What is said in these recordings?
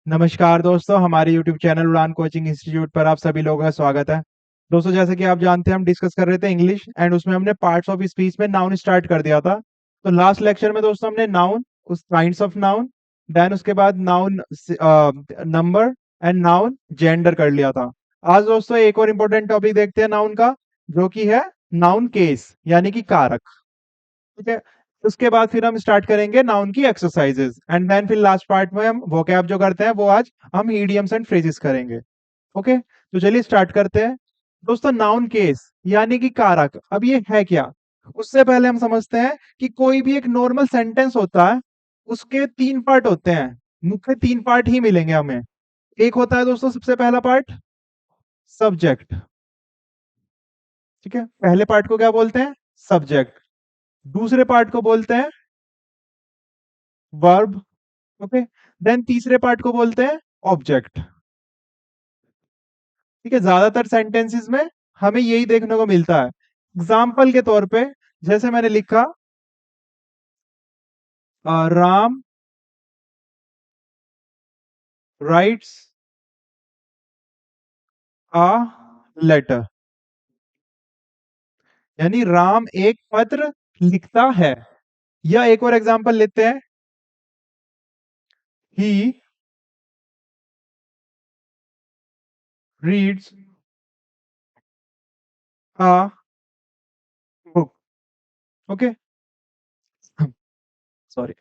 नमस्कार दोस्तों, हमारे YouTube चैनल उड़ान कोचिंग इंस्टीट्यूट पर आप सभी लोगों का स्वागत है। दोस्तों, जैसे कि आप जानते हैं हम डिस्कस कर रहे थे इंग्लिश एंड उसमें हमने पार्ट्स ऑफ स्पीच में नाउन स्टार्ट कर दिया था। तो लास्ट लेक्चर में दोस्तों हमने नाउन, उस काइंड्स ऑफ नाउन, देन उसके बाद noun number and noun gender कर लिया था। आज दोस्तों एक और इम्पोर्टेंट टॉपिक देखते हैं नाउन का, जो कि है नाउन केस यानी कि कारक। ठीक है। उसके बाद फिर हम स्टार्ट करेंगे नाउन की एक्सरसाइजेस एंड देन फिर लास्ट पार्ट में हम वोकैब जो करते हैं वो आज हम इडियम्स एंड फ्रेजेस करेंगे। ओके, तो चलिए स्टार्ट करते हैं। दोस्तों, नाउन केस यानी कि कारक, अब ये है क्या? उससे पहले हम समझते हैं कि कोई भी एक नॉर्मल सेंटेंस होता है, उसके तीन पार्ट होते हैं। मुख्य तीन पार्ट ही मिलेंगे हमें। एक होता है दोस्तों सबसे पहला पार्ट सब्जेक्ट। ठीक है, पहले पार्ट को क्या बोलते हैं? सब्जेक्ट। दूसरे पार्ट को बोलते हैं वर्ब। ओके, देन तीसरे पार्ट को बोलते हैं ऑब्जेक्ट। ठीक है, ज्यादातर सेंटेंसेस में हमें यही देखने को मिलता है। एग्जाम्पल के तौर पे जैसे मैंने लिखा, राम राइट्स अ लेटर, यानी राम एक पत्र लिखता है। या एक और एग्जाम्पल लेते हैं, he reads a book. Okay, sorry.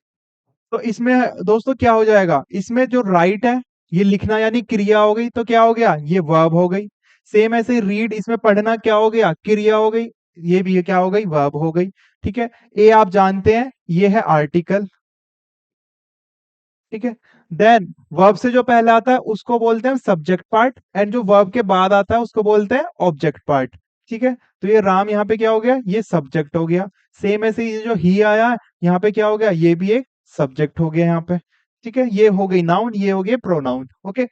तो इसमें दोस्तों क्या हो जाएगा, इसमें जो राइट है ये लिखना यानी क्रिया हो गई, तो क्या हो गया? ये वर्ब हो गई। सेम ऐसे रीड, इसमें पढ़ना क्या हो गया? क्रिया हो गई। ये भी क्या हो गई? वर्ब हो गई। ठीक है, ए आप जानते हैं ये है आर्टिकल। ठीक है, देन वर्ब से जो पहले आता है उसको बोलते हैं सब्जेक्ट पार्ट एंड जो वर्ब के बाद आता है उसको बोलते हैं ऑब्जेक्ट पार्ट। ठीक है, तो ये राम यहाँ पे क्या हो गया? ये सब्जेक्ट हो गया। सेम ऐसे ये जो ही आया है यहाँ पे क्या हो गया? ये भी एक सब्जेक्ट हो गया यहाँ पे। ठीक है, ये हो गई नाउन, ये हो गया प्रोनाउन। ओके,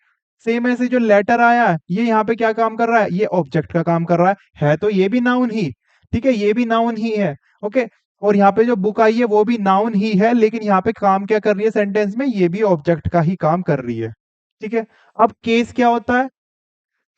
सेम ऐसे जो लेटर आया है ये यहाँ पे क्या काम कर रहा है? ये ऑब्जेक्ट का काम कर रहा है तो ये भी नाउन ही। ठीक है, ये भी नाउन ही है। ओके, और यहाँ पे जो बुक आई है वो भी नाउन ही है, लेकिन यहाँ पे काम क्या कर रही है सेंटेंस में? ये भी ऑब्जेक्ट का ही काम कर रही है। ठीक है, अब केस क्या होता है?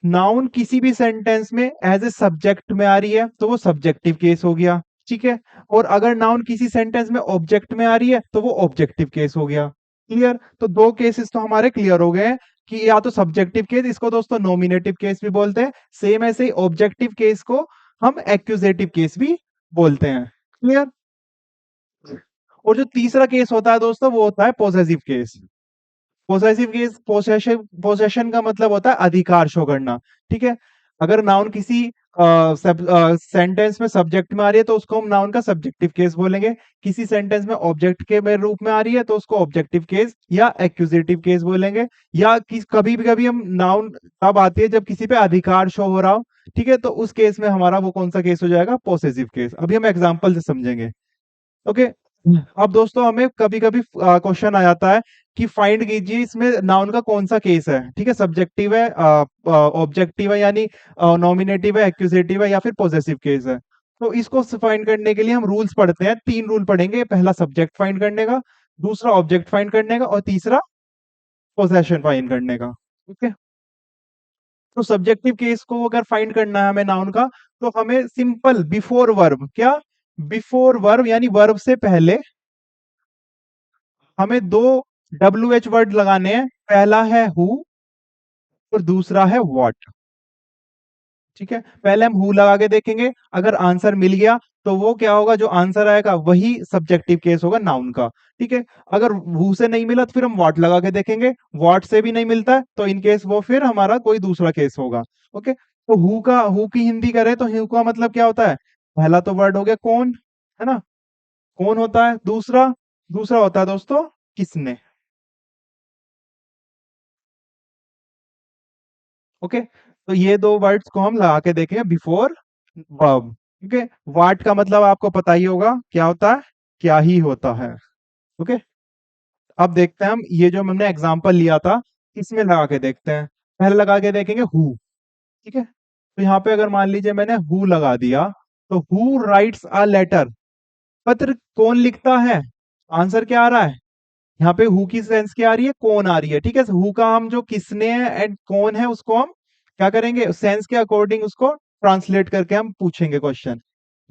नाउन किसी भी सेंटेंस में एज ए सब्जेक्ट में आ रही है तो वो सब्जेक्टिव केस हो गया। ठीक है, और अगर नाउन किसी सेंटेंस में ऑब्जेक्ट में आ रही है तो वो ऑब्जेक्टिव केस हो गया। क्लियर? तो दो केसेस तो हमारे क्लियर हो गए हैं कि या तो सब्जेक्टिव केस, इसको दोस्तों नॉमिनेटिव केस भी बोलते हैं, सेम ऐसे ही ऑब्जेक्टिव केस को हम एक्यूजेटिव केस भी बोलते हैं। क्लियर? और जो तीसरा केस होता है दोस्तों वो होता है possessive case. Possessive case, possession का मतलब होता है अधिकार शो करना। ठीक है, अगर नाउन किसी सेंटेंस में सब्जेक्ट में आ रही है तो उसको हम नाउन का सब्जेक्टिव केस बोलेंगे। किसी सेंटेंस में ऑब्जेक्ट के में रूप में आ रही है तो उसको ऑब्जेक्टिव केस या एक्यूजेटिव केस बोलेंगे। या कभी भी कभी हम नाउन तब आती है जब किसी पे अधिकार शो हो रहा हो। ठीक है, तो उस केस में हमारा वो कौन सा केस हो जाएगा? Possessive case. अभी हम एग्जाम्पल से समझेंगे। ओके, अब दोस्तों हमें कभी कभी क्वेश्चन आ जाता है कि फाइंड कीजिए इसमें नाउन का कौन सा केस है। ठीक है, सब्जेक्टिव है, ऑब्जेक्टिव है यानी नॉमिनेटिव है, एक्यूजेटिव है, या फिर पॉजेसिव केस है। तो इसको फाइंड करने के लिए हम रूल्स पढ़ते हैं, तीन रूल पढ़ेंगे। पहला सब्जेक्ट फाइंड करने का, दूसरा ऑब्जेक्ट फाइंड करने का, और तीसरा पोजेशन फाइंड करने का। ओके, तो सब्जेक्टिव केस को अगर फाइंड करना है हमें नाउन का, तो हमें सिंपल बिफोर वर्ब, क्या? बिफोर वर्ब यानी वर्ब से पहले हमें दो WH वर्ड लगाने हैं। पहला है हु और दूसरा है व्हाट। ठीक है, पहले हम हु लगा के देखेंगे, अगर आंसर मिल गया तो वो क्या होगा? जो आंसर आएगा वही सब्जेक्टिव केस होगा नाउन का। ठीक है, अगर हु से नहीं मिला तो फिर हम व्हाट लगा के देखेंगे। व्हाट से भी नहीं मिलता है तो इन केस वो फिर हमारा कोई दूसरा केस होगा। ओके, तो हु की हिंदी करें तो हु का मतलब क्या होता है? पहला तो वर्ड हो गया कौन, है ना? कौन होता है? दूसरा, दूसरा होता है दोस्तों किसने। ओके, तो ये दो वर्ड्स को हम लगा के देखें बिफोर वर्ब। ओके, वाट का मतलब आपको पता ही होगा क्या होता है? क्या ही होता है। ओके, अब देखते हैं हम ये जो हमने एग्जांपल लिया था इसमें लगा के देखते हैं। पहले लगा के देखेंगे हु। ठीक है, तो यहाँ पे अगर मान लीजिए मैंने हु लगा दिया, तो हु राइट्स अ लेटर, पत्र कौन लिखता है? आंसर क्या आ रहा है? यहाँ पे हु की सेंस क्या आ रही है, कौन आ रही है, ठीक है। हु का हम जो किसने है एंड कौन है उसको हम क्या करेंगे, सेंस के अकॉर्डिंग उसको ट्रांसलेट करके हम पूछेंगे question.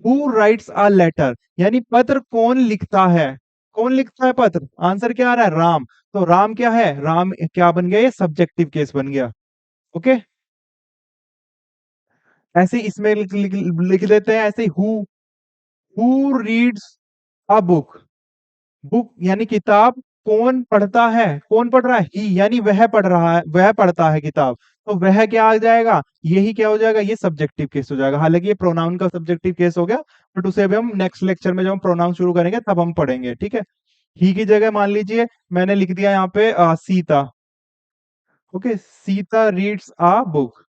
Who writes a letter, यानी पत्र कौन लिखता है, कौन लिखता है पत्र, आंसर क्या आ रहा है, राम। तो राम क्या है, राम क्या बन गया, ये सब्जेक्टिव केस बन गया। ओके, ऐसे ही इसमें लिख देते हैं ऐसे, who reads a book, book यानी किताब, कौन पढ़ता है, कौन पढ़ रहा है, ही यानी वह पढ़ रहा है, वह पढ़ता है किताब। तो वह क्या आ जाएगा, यही क्या हो जाएगा, ये सब्जेक्टिव केस हो जाएगा। हालांकि ये प्रोनाउन का सब्जेक्टिव केस हो गया, बट उसे अभी हम नेक्स्ट लेक्चर में जब हम प्रोनाउन शुरू करेंगे तब हम पढ़ेंगे, ठीक है। ही की जगह मान लीजिए मैंने लिख दिया यहाँ पे सीता। ओके, सीता रीड्स आ बुक।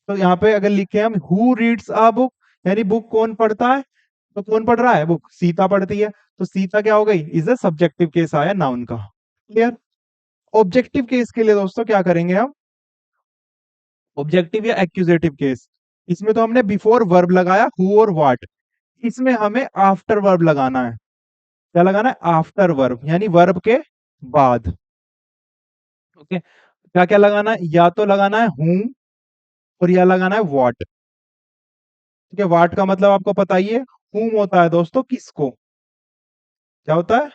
तो यहाँ पे अगर लिखे हम हु रीड्स आ बुक, यानी बुक कौन पढ़ता है, तो कौन पढ़ रहा है, बुक सीता पढ़ती है। तो सीता क्या हो गई, इज अ सब्जेक्टिव केस आया नाउन का। क्लियर। ऑब्जेक्टिव केस के लिए दोस्तों क्या करेंगे हम, ऑब्जेक्टिव या एक्यूजेटिव केस, इसमें तो हमने बिफोर वर्ब लगाया हु और व्हाट, इसमें हमें आफ्टर वर्ब लगाना है। क्या लगाना है, आफ्टर वर्ब, यानी वर्ब के बाद। ओके, क्या क्या लगाना है, या तो लगाना है हूं और या लगाना है व्हाट। ठीक है, व्हाट का मतलब आपको पता ही है, whom होता है दोस्तों किसको, क्या होता है,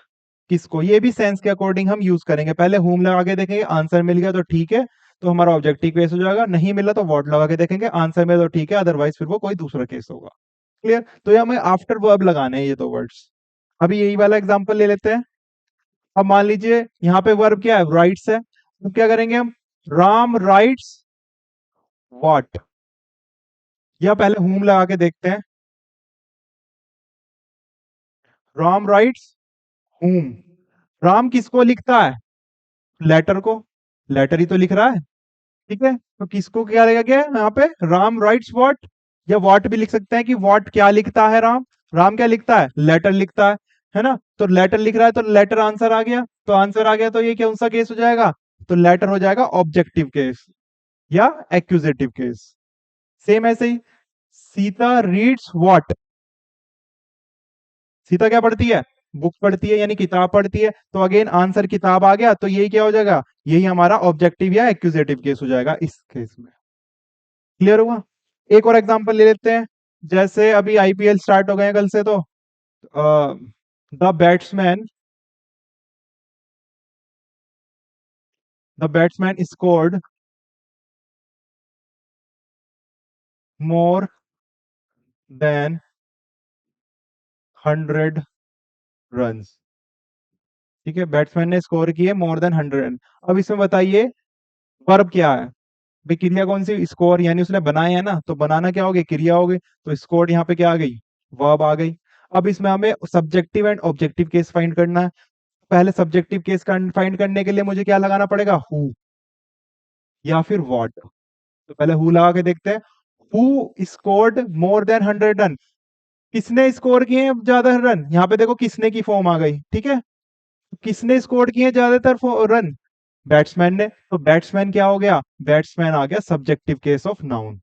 किसको। ये भी सेंस के अकॉर्डिंग हम यूज करेंगे, पहले whom लगा के देखेंगे, आंसर मिल गया तो ठीक है, तो हमारा ऑब्जेक्टिव केस हो जाएगा। नहीं मिला तो व्हाट लगा के देखेंगे, आंसर में तो ठीक है, अदरवाइज फिर वो कोई दूसरा केस होगा। क्लियर। तो ये हमें आफ्टर वर्ब लगाने हैं ये दो वर्ड्स। अभी यही वाला एग्जांपल ले लेते हैं। अब मान लीजिए यहाँ पे वर्ब क्या है, राइट्स है, तो क्या करेंगे हम, राम राइट्स व्हाट, या पहले whom लगा के देखते हैं, राम राइट्स whom, राम किसको लिखता है, लेटर को, लेटर ही तो लिख रहा है, ठीक है। तो किसको क्या लिखा गया है यहाँ पे, राम राइट्स व्हाट, या व्हाट भी लिख सकते हैं कि व्हाट क्या लिखता है राम, राम क्या लिखता है, लेटर लिखता है ना। तो लेटर लिख रहा है तो लेटर आंसर आ गया, तो आंसर आ गया तो ये कौन सा केस हो जाएगा, तो लेटर हो जाएगा ऑब्जेक्टिव केस या एक्यूजेटिव केस। सेम ऐसे ही, सीता रीड्स व्हाट, सीता क्या पढ़ती है, बुक पढ़ती है यानी किताब पढ़ती है, तो अगेन आंसर किताब आ गया, तो यही क्या हो जाएगा, यही हमारा ऑब्जेक्टिव या एक्यूजेटिव केस हो जाएगा इस केस में। क्लियर हुआ। एक और एग्जांपल ले लेते हैं, जैसे अभी आईपीएल स्टार्ट हो गए हैं कल से, तो the batsman, the batsman scored more than 100 run. ठीक है, बैट्समैन ने स्कोर किए मोर देन 100 रन। अब इसमें बताइए वर्ब क्या है, भाई क्रिया कौन सी, स्कोर, यानी उसने बनाए है ना, तो बनाना क्या हो गया, क्रिया हो गई, तो स्कोर यहाँ पे क्या आ गई, वर्ब आ गई। अब इसमें हमें subjective and objective case find करना है। पहले सब्जेक्टिव केस फाइंड करने के लिए मुझे क्या लगाना पड़ेगा, हु या फिर व्हाट। तो पहले हु लगा के देखते हैं, who scored more than 100 run, किसने स्कोर किए ज्यादा रन, यहाँ पे देखो किसने की फॉर्म आ गई, ठीक है। किसने स्कोर किए ज्यादातर रन, बैट्समैन ने, तो बैट्समैन क्या हो गया, बैट्समैन आ गया सब्जेक्टिव केस ऑफ नाउन।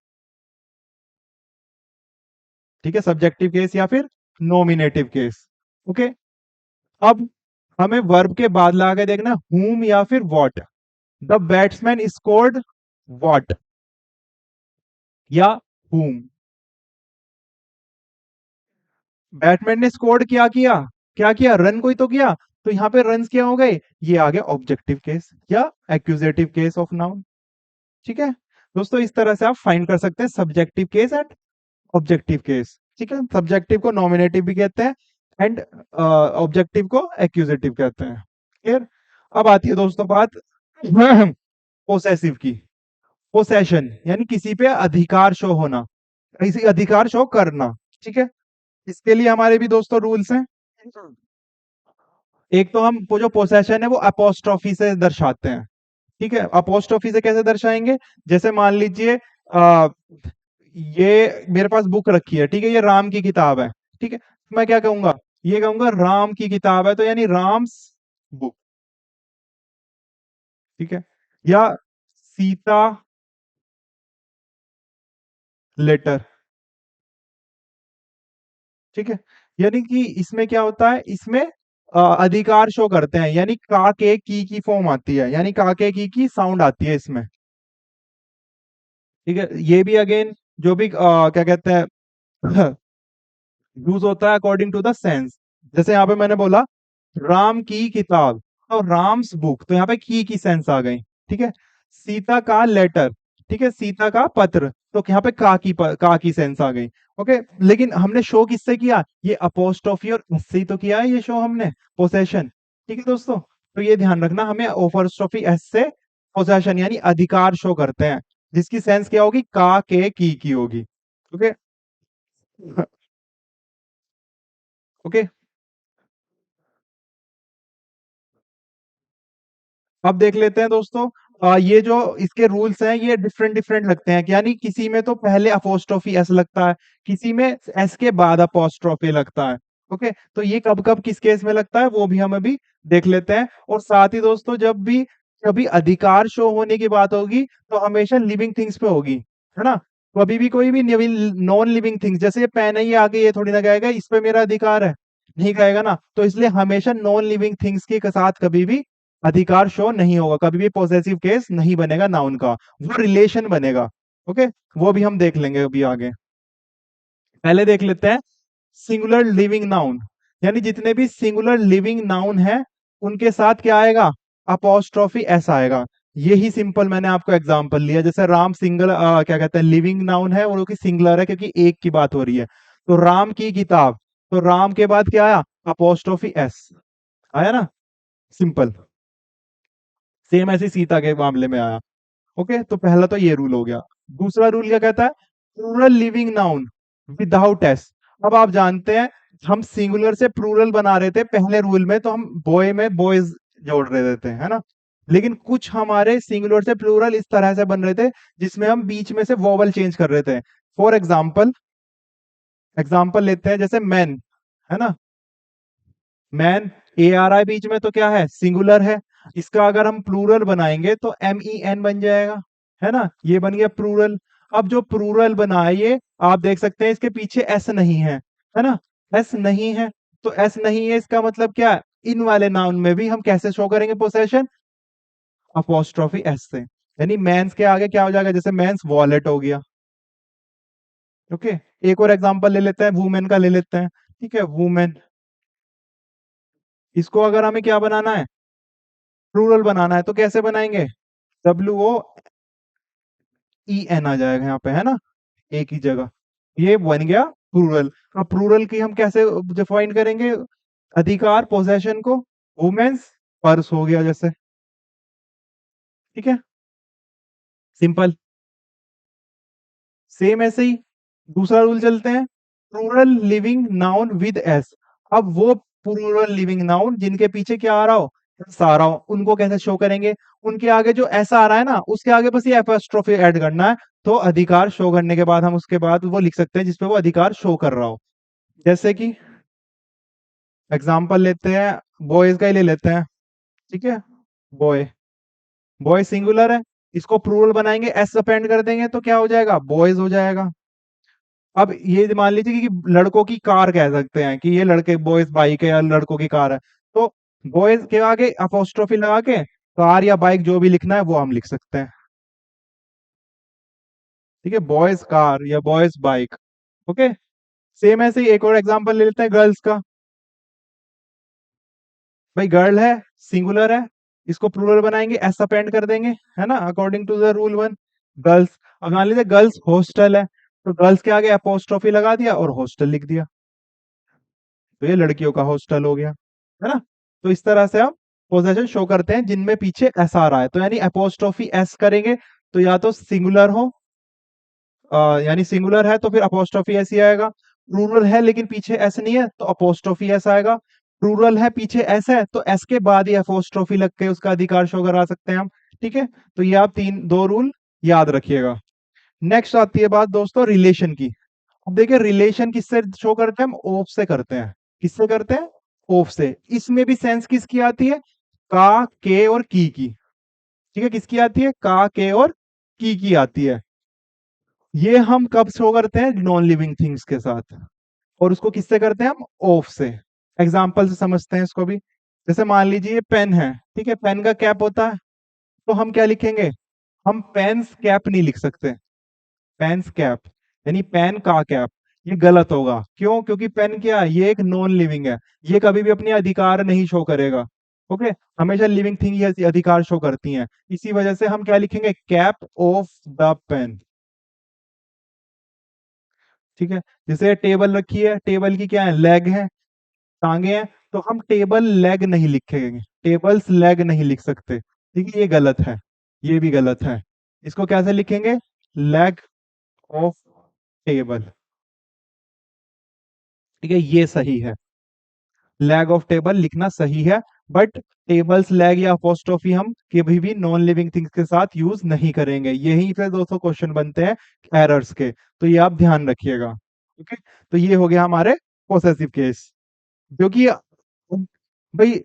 ठीक है, सब्जेक्टिव केस या फिर नॉमिनेटिव केस। ओके, अब हमें वर्ब के बाद लगा के देखना whom या फिर what, the batsman scored what या whom, बैट्समैन ने स्कोर्ड क्या किया, रन को ही तो किया, तो यहाँ पे रन क्या हो गए, ये आ गया ऑब्जेक्टिव केस या एक्यूजेटिव केस ऑफ नाउन। ठीक है दोस्तों, इस तरह से आप फाइंड कर सकते हैं subjective case and objective case. ठीक है, सब्जेक्टिव को नॉमिनेटिव भी कहते हैं एंड ऑब्जेक्टिव को एक्यूजेटिव कहते हैं। क्लियर। अब आती है दोस्तों बात पोसेसिव की। पोसेशन यानी किसी पे अधिकार शो होना, किसी अधिकार शो करना। ठीक है, इसके लिए हमारे भी दोस्तों रूल्स हैं। एक तो हम वो जो पोसेशन है वो अपोस्ट्रोफी से दर्शाते हैं। ठीक है, अपोस्ट्रोफी से कैसे दर्शाएंगे, जैसे मान लीजिए ये मेरे पास बुक रखी है, ठीक है, ये राम की किताब है, ठीक है, तो मैं क्या कहूंगा, ये कहूंगा राम की किताब है, तो यानी राम्स बुक। ठीक है, या सीता लेटर। ठीक है, यानी कि इसमें क्या होता है, इसमें अधिकार शो करते हैं, यानी का के की फॉर्म आती है, यानी का के की साउंड आती है इसमें। ठीक है, ये भी अगेन जो भी क्या कहते हैं यूज होता है अकॉर्डिंग टू द सेंस। जैसे यहाँ पे मैंने बोला राम की किताब, तो राम्स बुक, तो यहाँ पे की सेंस आ गई। ठीक है, सीता का लेटर, ठीक है, सीता का पत्र, तो यहाँ पे का की सेंस आ गई। ओके, लेकिन हमने शो किससे किया, ये अपोस्ट्रोफी और एस से ही तो किया है ये शो हमने, पोसेशन। ठीक है दोस्तों, तो ये ध्यान रखना, हमें अपोस्ट्रोफी एस से पोसेशन यानी अधिकार शो करते हैं, जिसकी सेंस क्या होगी, का के की होगी। ओके। ओके, अब देख लेते हैं दोस्तों, ये जो इसके रूल्स हैं ये डिफरेंट डिफरेंट लगते हैं, यानी किसी में तो पहले अपोस्ट्रोफी एस लगता है, किसी में एस के बाद अपोस्ट्रोफी लगता है। ओके, तो ये कब कब किस केस में लगता है वो भी हम अभी देख लेते हैं। और साथ ही दोस्तों, जब भी कभी अधिकार शो होने की बात होगी तो हमेशा लिविंग थिंग्स पे होगी, है ना। कभी भी कोई भी नॉन लिविंग थिंग्स, जैसे ये पेन है, ये आगे ये थोड़ी ना कहेगा इस पे मेरा अधिकार है, नहीं कहेगा ना, तो इसलिए हमेशा नॉन लिविंग थिंग्स के साथ कभी भी अधिकार शो नहीं होगा, कभी भी पॉसेसिव केस नहीं बनेगा नाउन का, वो रिलेशन बनेगा। ओके, वो भी हम देख लेंगे अभी आगे। पहले देख लेते हैं सिंगुलर लिविंग नाउन, यानी जितने भी सिंगुलर लिविंग नाउन है उनके साथ क्या आएगा, अपोस्ट्रोफी एस आएगा। यही सिंपल मैंने आपको एग्जांपल लिया, जैसे राम सिंगल क्या कहते हैं लिविंग नाउन है, वो की सिंगुलर है क्योंकि एक की बात हो रही है, तो राम की किताब, तो राम के बाद क्या आया, अपोस्ट्रोफी एस आया ना, सिंपल। सेम ऐसे सीता के मामले में आया। ओके, तो पहला तो ये रूल हो गया। दूसरा रूल क्या कहता है, plural living noun without s. अब आप जानते हैं हम सिंगुलर से प्लूरल बना रहे थे पहले रूल में, तो हम बॉय में बॉयज जोड़ रहे थे, है ना। लेकिन कुछ हमारे सिंगुलर से प्लूरल इस तरह से बन रहे थे जिसमें हम बीच में से वोवल चेंज कर रहे थे। फॉर एग्जाम्पल, एग्जाम्पल लेते हैं जैसे मैन, है ना, मैन, ए आर आई बीच में तो क्या है, सिंगुलर है, इसका अगर हम प्लूरल बनाएंगे तो एम ई एन बन जाएगा, है ना, ये बन गया प्लूरल। अब जो प्लूरल बना है ये आप देख सकते हैं इसके पीछे एस नहीं है ना, एस नहीं है, तो एस नहीं है इसका मतलब क्या है? इन वाले नाउन में भी हम कैसे शो करेंगे पोसेशन, अपोस्ट्रोफी एस से, यानी मेंस के आगे क्या हो जाएगा, जैसे मेंस वॉलेट हो गया। ओके, एक और एग्जांपल ले लेते हैं, वुमेन का ले लेते हैं। ठीक है, वुमेन, इसको अगर हमें क्या बनाना है, प्लूरल बनाना है, तो कैसे बनाएंगे, डब्ल्यू ओ ई एन आ जाएगा यहाँ पे, है ना, एक ही जगह, ये बन गया प्लूरल। अब प्लूरल की हम कैसे डिफाइन करेंगे, अधिकार पोजेशन को, वुमेन्स पर्स हो गया जैसे। ठीक है, सिंपल। सेम ऐसे ही दूसरा रूल चलते हैं, plural living noun with s. अब वो प्लूरल लिविंग नाउन जिनके पीछे क्या आ रहा हो, एस आ रहा हो, उनको कैसे शो करेंगे, उनके आगे जो एस आ रहा है ना उसके आगे बस ये एपोस्ट्रोफी ऐड करना है, तो अधिकार शो करने के बाद हम उसके बाद वो लिख सकते हैं जिसपे वो अधिकार शो कर रहा हो। जैसे कि एग्जाम्पल लेते हैं, बॉयज का ही ले लेते हैं। ठीक है, बॉय, बॉय सिंगुलर है, इसको प्लूरल बनाएंगे, एस अपेंड कर देंगे तो क्या हो जाएगा, बॉयज हो जाएगा। अब ये मान लीजिए कि लड़कों की कार कह सकते हैं कि ये लड़के बॉयज बाइक है या लड़कों की कार है, तो बॉयज के आगे अपोस्ट्रोफी लगा के कार या बाइक जो भी लिखना है वो हम लिख सकते हैं। ठीक है, बॉयज कार या बॉयज बाइक। ओके, सेम ऐसे ही एक और एग्जांपल ले लेते हैं गर्ल्स का। भाई गर्ल है, सिंगुलर है, इसको प्लूरल बनाएंगे, एस अपेंड कर देंगे, है ना, according to the rule one. Girls, अब मान लीजिए गर्ल्स हॉस्टल है, तो गर्ल्स के आगे अपोस्ट्रोफी लगा दिया और हॉस्टल लिख दिया, तो ये लड़कियों का हॉस्टल हो गया, है ना। तो इस तरह से हम पोजेशन शो करते हैं जिनमें पीछे एस आ रहा है, तो यानी अपोस्ट्रोफी एस करेंगे तो या तो सिंगुलर हो, यानी सिंगुलर है तो फिर अपोस्ट्रोफी एस ही आएगा, प्लूरल है लेकिन पीछे एस नहीं है तो अपोस्ट्रोफी एस आएगा, प्लूरल है पीछे एस है तो एस के बाद ही अपोस्ट्रोफी लग के उसका अधिकार शो करा सकते हैं हम। ठीक है, तो ये आप तीन दो रूल याद रखिएगा। नेक्स्ट आती है बात दोस्तों रिलेशन की। अब देखिए रिलेशन किससे शो करते हैं, हम ऑफ से करते हैं, किससे करते हैं, ऑफ से। इसमें भी सेंस किसकी आती है, का के और की। ठीक है, किसकी आती है, का के और की आती है। ये हम कब शो करते हैं, नॉन लिविंग थिंग्स के साथ, और उसको किससे करते हैं हम, ऑफ से। एग्जाम्पल से समझते हैं इसको भी। जैसे मान लीजिए ये पेन है, ठीक है, पेन का कैप होता है, तो हम क्या लिखेंगे? हम पेन्स कैप नहीं लिख सकते। पेन्स कैप यानी पेन का कैप, ये गलत होगा। क्यों? क्योंकि पेन क्या है? ये एक नॉन लिविंग है, ये कभी भी अपने अधिकार नहीं शो करेगा। ओके, हमेशा लिविंग थिंग ये अधिकार शो करती हैं। इसी वजह से हम क्या लिखेंगे? Cap of the pen. ठीक है, जैसे टेबल रखी है, टेबल की क्या है? लेग है, टांगे हैं, तो हम टेबल लेग नहीं लिखेंगे, टेबल्स लेग नहीं लिख सकते। ठीक है, ये गलत है, ये भी गलत है। इसको कैसे लिखेंगे? Leg of table. ठीक है, ये सही है, लैग ऑफ टेबल लिखना सही है। बट टेबल्स लैग या अपोस्ट्रोफी हम कभी भी नॉन लिविंग थिंग्स के साथ यूज नहीं करेंगे। यही फिर दोस्तों क्वेश्चन बनते हैं एरर्स के, तो ये आप ध्यान रखिएगा। ओके, तो ये हो गया हमारे पोसेसिव केस। क्योंकि भाई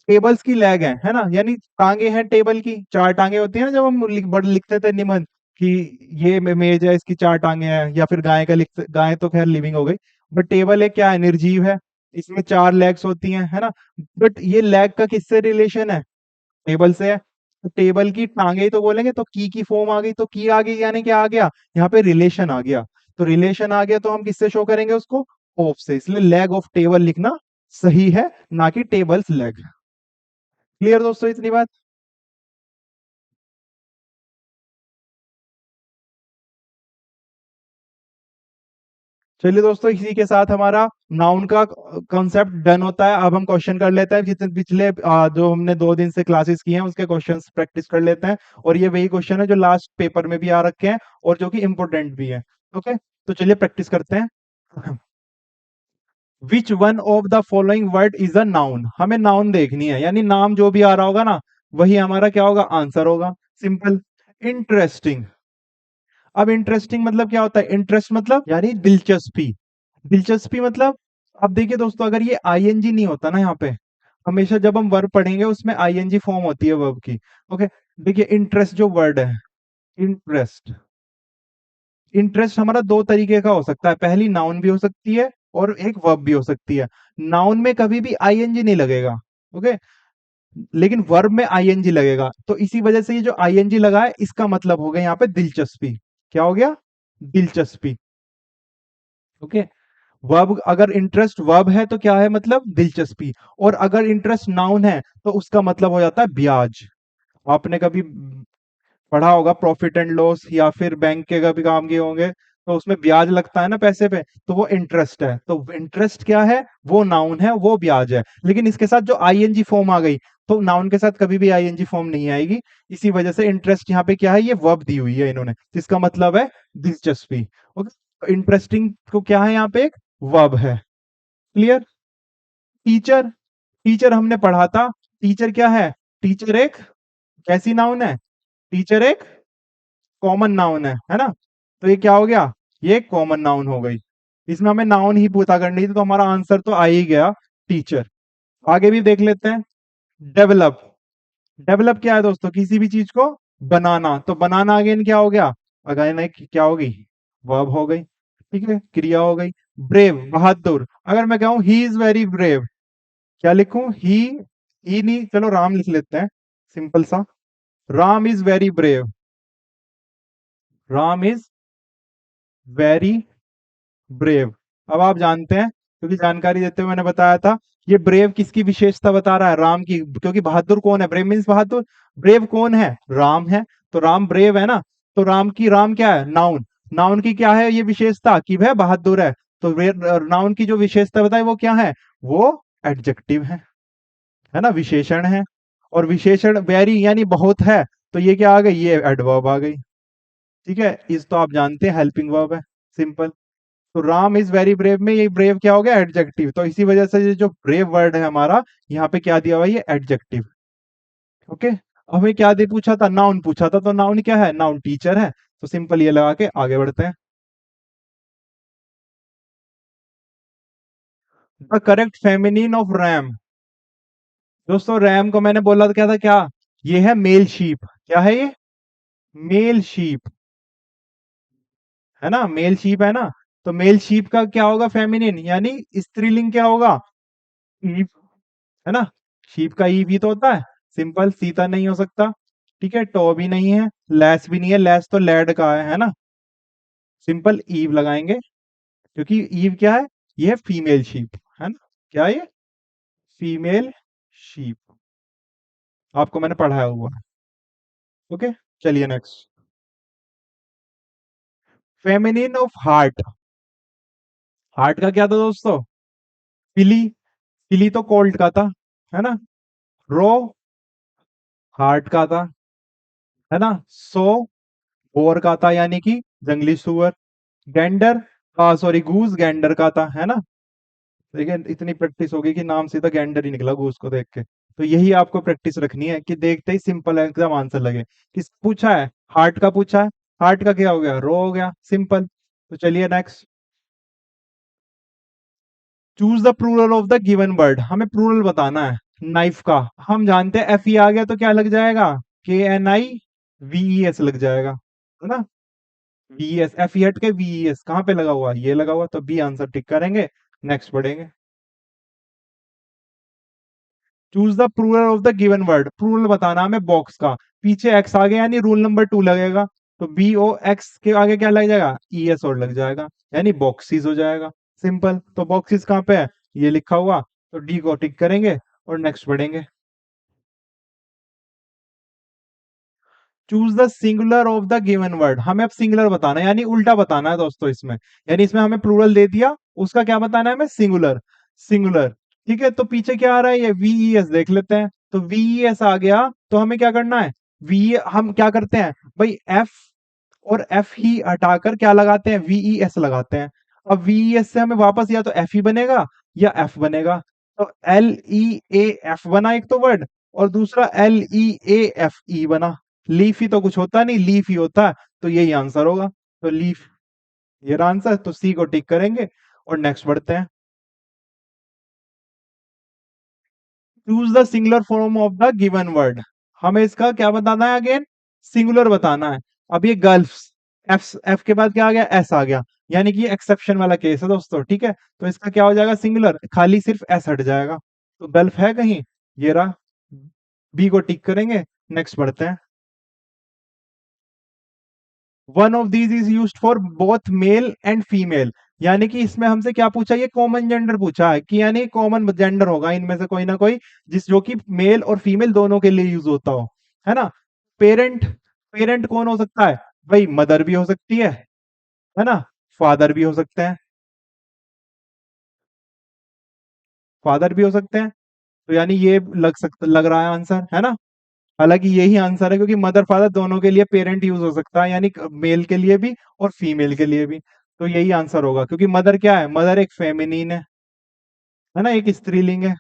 टेबल्स की लैग है ना, यानी टांगे हैं टेबल की, चार टांगे होती है ना, जब हम लिखते थे निबंध कि ये मेज है, इसकी चार टांगे हैं, या फिर गाय का लिखते, गाय तो खैर लिविंग हो गई, बट टेबल है क्या है? निर्जीव है, इसमें चार लेग्स होती हैं, है ना। बट ये लेग का किससे रिलेशन है? टेबल से है। तो टेबल की टांगे ही तो बोलेंगे, तो की फॉर्म आ गई, तो की आ गई यानी क्या आ गया? यहाँ पे रिलेशन आ गया। तो रिलेशन आ गया तो हम किससे शो करेंगे उसको? ऑफ से, इसलिए लेग ऑफ टेबल लिखना सही है, ना कि टेबल्स लेग। क्लियर दोस्तों इतनी बात? चलिए दोस्तों, इसी के साथ हमारा नाउन का कॉन्सेप्ट डन होता है। अब हम क्वेश्चन कर लेते हैं, जितने पिछले जो हमने 2 दिन से क्लासेस की हैं उसके क्वेश्चंस प्रैक्टिस कर लेते हैं। और ये वही क्वेश्चन है जो लास्ट पेपर में भी आ रखे हैं और जो कि इंपॉर्टेंट भी है। ओके, तो चलिए प्रैक्टिस करते हैं। Which one of the following word is a noun? हमें नाउन देखनी है, यानी नाम जो भी आ रहा होगा ना, वही हमारा क्या होगा? आंसर होगा। सिंपल। इंटरेस्टिंग। अब इंटरेस्टिंग मतलब क्या होता है? इंटरेस्ट मतलब यानी दिलचस्पी। दिलचस्पी मतलब, अब देखिए दोस्तों, अगर ये आईएनजी नहीं होता ना यहाँ पे, हमेशा जब हम वर्ब पढ़ेंगे उसमें आईएनजी फॉर्म होती है वर्ब की। ओके, देखिए इंटरेस्ट जो वर्ड है, इंटरेस्ट, इंटरेस्ट हमारा दो तरीके का हो सकता है। पहली नाउन भी हो सकती है और एक वर्ब भी हो सकती है। नाउन में कभी भी आईएनजी नहीं लगेगा, ओके, लेकिन वर्ब में आईएनजी लगेगा। तो इसी वजह से ये जो आईएनजी लगा है, इसका मतलब हो गया यहाँ पे दिलचस्पी। क्या हो गया? दिलचस्पी। ओके, वर्ब, अगर इंटरेस्ट वर्ब है तो क्या है? मतलब दिलचस्पी। और अगर इंटरेस्ट नाउन है तो उसका मतलब हो जाता है ब्याज। आपने कभी पढ़ा होगा प्रॉफिट एंड लॉस, या फिर बैंक के कभी काम किए होंगे, तो उसमें ब्याज लगता है ना पैसे पे, तो वो इंटरेस्ट है। तो इंटरेस्ट क्या है? वो नाउन है, वो ब्याज है। लेकिन इसके साथ जो आईएनजी फॉर्म आ गई, तो नाउन के साथ कभी भी आईएनजी फॉर्म नहीं आएगी। इसी वजह से इंटरेस्ट यहाँ पे क्या है? ये वर्ब दी हुई है इन्होंने, जिसका मतलब है दिलचस्पी। ओके, इंटरेस्टिंग को क्या है? यहाँ पे एक वर्ब है। क्लियर? टीचर, टीचर हमने पढ़ा था। टीचर क्या है? टीचर एक कैसी नाउन है? टीचर एक कॉमन नाउन है ना। तो ये क्या हो गया? ये कॉमन नाउन हो गई। इसमें हमें नाउन ही पूछा करनी थी, तो हमारा आंसर तो आ ही गया, टीचर। आगे भी देख लेते हैं। डेवलप। डेवलप क्या है दोस्तों? किसी भी चीज को बनाना। तो बनाना अगेन क्या हो गया? अगेन एक क्या हो गई? वर्ब हो गई। ठीक है, क्रिया हो गई। ब्रेव, बहादुर। अगर मैं कहूं ही इज वेरी ब्रेव, क्या लिखूं? ही नहीं, चलो राम लिख लेते हैं, सिंपल सा। Ram is very brave. Ram is very brave. अब आप जानते हैं, क्योंकि जानकारी देते हुए मैंने बताया था, ये ब्रेव किसकी विशेषता बता रहा है? राम की। क्योंकि बहादुर कौन है? ब्रेव मीन्स बहादुर। ब्रेव कौन है? राम है। तो राम ब्रेव है ना। तो राम की, राम क्या है? नाउन। नाउन की क्या है ये विशेषता? कि वह बहादुर है। तो नाउन की जो विशेषता बताए वो क्या है? वो एडजेक्टिव है ना, विशेषण है। और विशेषण वेरी यानी बहुत है, तो ये क्या आ गई? ये एडवर्ब आ गई। ठीक है, इस तो आप जानते हैं हेल्पिंग वर्ब है। सिंपल। तो राम इज वेरी ब्रेव में ये ब्रेव क्या हो गया? एडजेक्टिव। तो इसी वजह से ये जो ब्रेव वर्ड है हमारा, यहाँ पे क्या दिया हुआ है? ये एडजेक्टिव। ओके, हमें क्या दे पूछा था? नाउन पूछा था। तो नाउन क्या है? नाउन टीचर है। तो सिंपल ये लगा के आगे बढ़ते हैं। The correct feminine of ram. दोस्तों रैम को मैंने बोला था क्या था? क्या ये है? Male sheep. क्या है ये? मेल शीप, है ना, मेल शीप है ना। तो मेल शीप का क्या होगा? फेमिनिन, यानी स्त्रीलिंग क्या होगा? ईव, है ना। शीप का ईव ही तो होता है। सिंपल, सीता नहीं हो सकता। ठीक है, टो भी नहीं है, लेस भी नहीं है, लेस तो लैड का है ना। सिंपल ईव लगाएंगे, क्योंकि ईव क्या है, ये है फीमेल शीप, है ना। क्या है ये, फीमेल शीप, आपको मैंने पढ़ाया हुआ है। ओके, चलिए next. Feminine of heart, heart का क्या था दोस्तों, फिली, फिली तो कोल्ड का था, है ना। रो, हार्ट का था, है ना। सो, बोर का था, यानी कि जंगली सुअर। गैंडर, सॉरी गूस गैंडर का था, है ना। देखिए इतनी प्रैक्टिस होगी कि नाम सीधा गैंडर ही निकला गूस को देख के। तो यही आपको प्रैक्टिस रखनी है कि देखते ही सिंपल एकदम आंसर लगे। किस पूछा है, हार्ट का पूछा है। हार्ट का क्या हो गया, रो हो गया, सिंपल। तो चलिए next. Choose the plural of the given word, हमें प्लूरल बताना है। नाइफ का हम जानते हैं, एफ ई आ गया तो क्या लग जाएगा, के एन आई वी ई एस लग जाएगा, है ना। वी एस, एफ ई हट के वी ई एस कहाँ पे लगा हुआ, ये लगा हुआ, तो बी आंसर टिक करेंगे। नेक्स्ट पढ़ेंगे। Choose the plural of the given word, plural बताना हमें बॉक्स का। पीछे एक्स आ गया यानी रूल नंबर 2 लगेगा। तो बी ओ एक्स के आगे क्या लग जाएगा, ई एस और लग जाएगा, यानी बॉक्सिस हो जाएगा। सिंपल, तो बॉक्सिस कहाँ पे है, ये लिखा हुआ, तो डी को टिक करेंगे और नेक्स्ट पढ़ेंगे। Choose the singular of the given word, हमें अब सिंगुलर बताना है, यानी उल्टा बताना है दोस्तों इसमें। यानी इसमें हमें प्लूरल दे दिया, उसका क्या बताना है हमें, सिंगुलर। सिंगुलर, ठीक है। तो पीछे क्या आ रहा है, ये वीईएस देख लेते हैं। तो वीईएस आ गया, तो हमें क्या करना है, वी, हम क्या करते हैं भाई, एफ और एफ ही हटाकर क्या लगाते हैं, वीईएस लगाते हैं। अब वीईएस से हमें वापस या तो एफ ही बनेगा या एफ बनेगा। तो एल ई ए एफ बना एक तो वर्ड, और दूसरा L E A F E बना। लीफ ही तो कुछ होता नहीं, लीफ ही होता है, तो यही आंसर होगा। तो लीफ, ये आंसर, तो सी को टिक करेंगे और नेक्स्ट बढ़ते हैं। Choose the singular form of the given word, हमें इसका क्या बताना है अगेन, सिंगुलर बताना है। अब ये गर्ल्स, एफ, एफ के बाद क्या आ गया, एस आ गया, यानी कि ये एक्सेप्शन वाला केस है दोस्तों, ठीक है। तो इसका क्या हो जाएगा, सिंगुलर, खाली सिर्फ एस हट जाएगा। तो गल्फ है कहीं, ये रहा, बी को टिक करेंगे। नेक्स्ट बढ़ते हैं। One of these is used for both male and female, यानी कि इसमें हमसे क्या पूछा, ये कॉमन जेंडर पूछा है, कि यानी कॉमन जेंडर होगा इनमें से कोई ना कोई, जिस जो कि मेल और फीमेल दोनों के लिए यूज होता हो, है ना। पेरेंट, पेरेंट कौन हो सकता है भाई, मदर भी हो सकती है ना, फादर भी हो सकते हैं, फादर भी हो सकते हैं। तो यानी ये लग रहा है आंसर, है ना। हालांकि यही आंसर है, क्योंकि मदर फादर दोनों के लिए पेरेंट यूज हो सकता है, यानी मेल के लिए भी और फीमेल के लिए भी। तो यही आंसर होगा, क्योंकि मदर क्या है, मदर एक फेमिनिन है ना, एक स्त्रीलिंग है।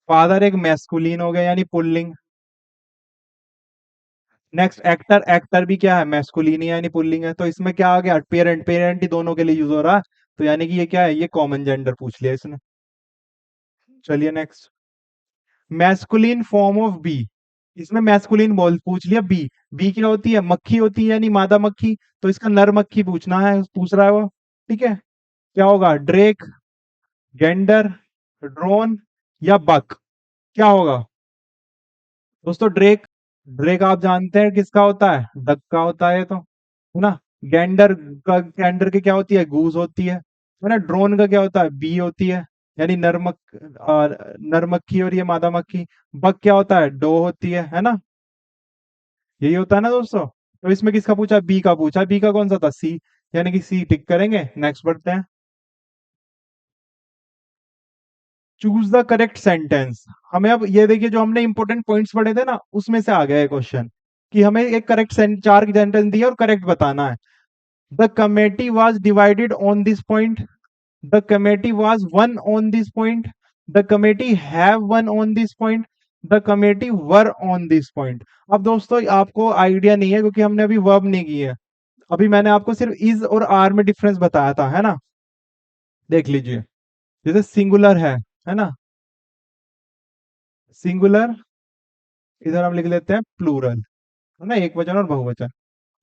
फादर एक मैस्कुलिन हो गया, यानी पुल्लिंग। नेक्स्ट एक्टर, एक्टर भी क्या है, मैस्कुलिन यानी पुल्लिंग है। तो इसमें क्या आ गया, पेरेंट, पेरेंट ही दोनों के लिए यूज हो रहा है। तो यानी कि ये क्या है, ये कॉमन जेंडर पूछ लिया इसने। चलिए next. Masculine form of bee, इसमें मैस्कुलिन बोल पूछ लिया, बी, बी क्या होती है, मक्खी होती है, यानी मादा मक्खी। तो इसका नर मक्खी पूछना है, पूछ रहा है वो, ठीक है। क्या होगा, ड्रेक, गेंडर, ड्रोन या बक, क्या होगा दोस्तों, ड्रेक। ड्रेक आप जानते हैं किसका होता है, डक का होता है ये तो, है ना। गेंडर का, गेंडर की क्या होती है, गूज होती है ना। ड्रोन का क्या होता है, बी होती है, यानी नर मक्खी और ये मादा मक्खी। बक क्या होता है, डो होती है ना। यही होता है ना दोस्तों। तो इसमें किसका पूछा, बी का पूछा, बी का कौन सा था, सी, यानी कि सी टिक करेंगे। नेक्स्ट बढ़ते हैं। चूज द करेक्ट सेंटेंस, हमें अब ये देखिए, जो हमने इंपॉर्टेंट पॉइंट्स पढ़े थे ना, उसमें से आ गया है क्वेश्चन, कि हमें एक करेक्ट चार सेंटेंस दिया और करेक्ट बताना है। The committee was divided on this point, the committee was one on this point, the committee have one on this point, the committee were on this point. अब दोस्तों आपको आइडिया नहीं है, क्योंकि हमने अभी वर्ब नहीं की है। अभी मैंने आपको सिर्फ इज और आर में डिफरेंस बताया था, है ना। देख लीजिए, जैसे सिंगुलर है ना, सिंगुलर, इधर हम लिख लेते हैं प्लूरल, है ना, एक वचन और बहुवचन।